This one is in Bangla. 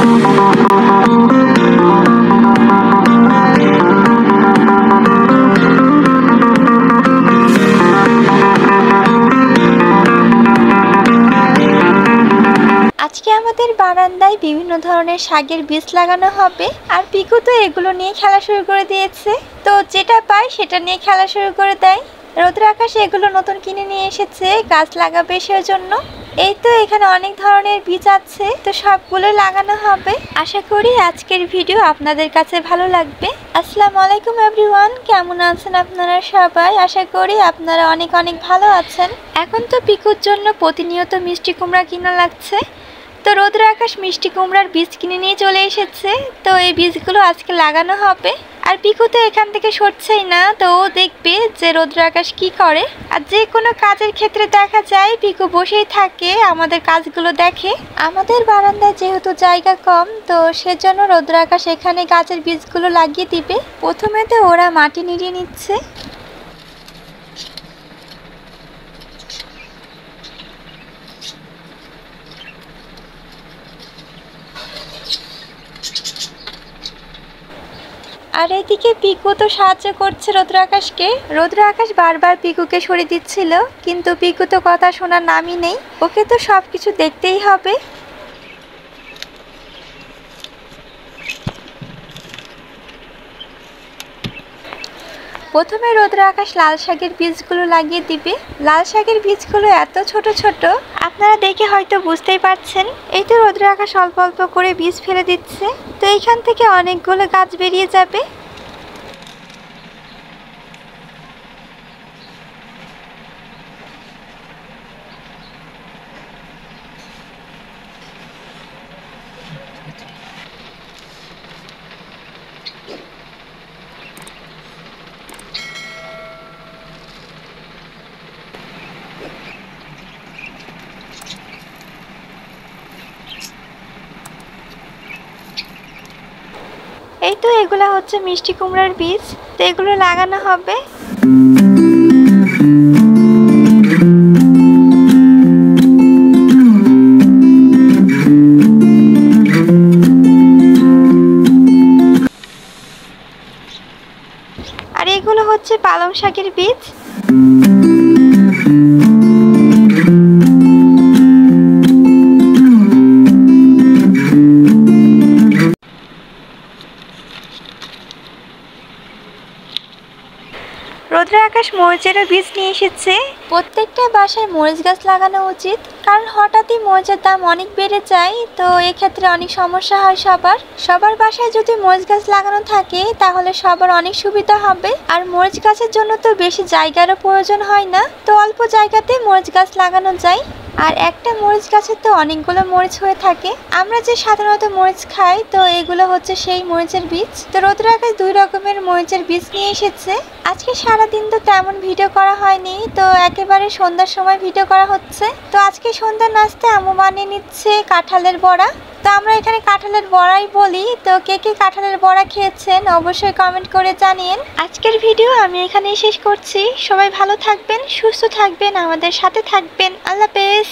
আজকে আমাদের বারান্দায় বিভিন্ন ধরনের শাকের বীজ লাগানো হবে, আর পিকু তো এগুলো নিয়ে খেলা শুরু করে দিয়েছে। তো যেটা পায় সেটা নিয়ে খেলা শুরু করে দেয়। রৌদ্র আকাশ এগুলো নতুন কিনে নিয়ে এসেছে গাছ লাগাবে সেজন্য। এই তো এখানে অনেক ধরনের বীজ আছে, তো সবগুলো লাগানো হবে। আশা করি আজকের ভিডিও আপনাদের কাছে ভালো লাগবে। আসসালামু আলাইকুম এভরিওয়ান, কেমন আছেন আপনারা সবাই? আশা করি আপনারা অনেক অনেক ভালো আছেন। এখন তো পিকুর জন্য প্রতিনিয়ত মিষ্টি কুমড়া কিনা লাগছে। তো রৌদ্র আকাশ মিষ্টি কুমড়ার বীজ কিনে নিয়ে চলে এসেছে। তো এই বীজগুলো আজকে লাগানো হবে। আর পিকু তো এখান থেকে সরছেই না, তো ও দেখবে যে রৌদ্র আকাশ কি করে। আর যে কোনো কাজের ক্ষেত্রে দেখা যায় পিকু বসেই থাকে, আমাদের কাজগুলো দেখে। আমাদের বারান্দায় যেহেতু জায়গা কম, তো সেজন্য রৌদ্র আকাশ এখানে গাছের বীজগুলো লাগিয়ে দিবে। প্রথমে তো ওরা মাটি নিড়িয়ে নিচ্ছে। আর এদিকে পিকু তো সাহায্য করছে রৌদ্র আকাশকে। রৌদ্র আকাশ বারবার পিকুকে সরিয়ে দিচ্ছিল, কিন্তু পিকু তো কথা শোনার নামই নেই। ওকে তো সব কিছু দেখতেই হবে। প্রথমে রৌদ্র আকাশ লাল শাকের বীজগুলো লাগিয়ে দিবে। লাল শাকের বীজগুলো এত ছোট ছোট, আপনারা দেখে হয়তো বুঝতেই পারছেন। এই তো রৌদ্র আকাশ অল্প অল্প করে বীজ ফেলে দিচ্ছে, তো এইখান থেকে অনেকগুলো গাছ বেরিয়ে যাবে। এই তো এগুলা হচ্ছে মিষ্টি কুমড়ার বীজ, তো এগুলো লাগানো হবে। আর এগুলো হচ্ছে পালং শাকের বীজ। রৌদ্র আকাশ মরিচেরও বীজ নিয়ে এসেছে। প্রত্যেকটা বাসায় মরিচ গাছ লাগানো উচিত, কারণ হঠাৎই মরিচের দাম অনেক বেড়ে যায়। তো এক্ষেত্রে অনেক সমস্যা হয় সবার বাসায় যদি মরিচ গাছ লাগানো থাকে তাহলে সবার অনেক সুবিধা হবে। আর মরিচ গাছের জন্য তো বেশি জায়গারও প্রয়োজন হয় না, তো অল্প জায়গাতে মরিচ গাছ লাগানো যায়। আর একটা মরিচ গাছে তো অনেকগুলো মরিচ হয়ে থাকে। আমরা যে সাধারণত মরিচ খাই, তো এগুলো হচ্ছে সেই মরিচের বীজ। তো রৌদ্র আকাশ 2 রকমের মরিচের বীজ নিয়ে এসেছে। আজকে সারাদিন তো তেমন ভিডিও করা হয়নি, তো একেবারে সন্ধ্যার সময় ভিডিও করা হচ্ছে। তো আজকে সন্ধ্যার নাস্তে আম্মু বানিয়ে নিচ্ছে কাঁঠালের বড়া। তো আমরা এখানে কাঁঠালের বড়াই বলি। তো কে কে কাঁঠালের বড়া খেয়েছেন অবশ্যই কমেন্ট করে জানিয়েন। আজকের ভিডিও আমি এখানেই শেষ করছি। সবাই ভালো থাকবেন, সুস্থ থাকবেন, আমাদের সাথে থাকবেন। আল্লাহ হাফেজ।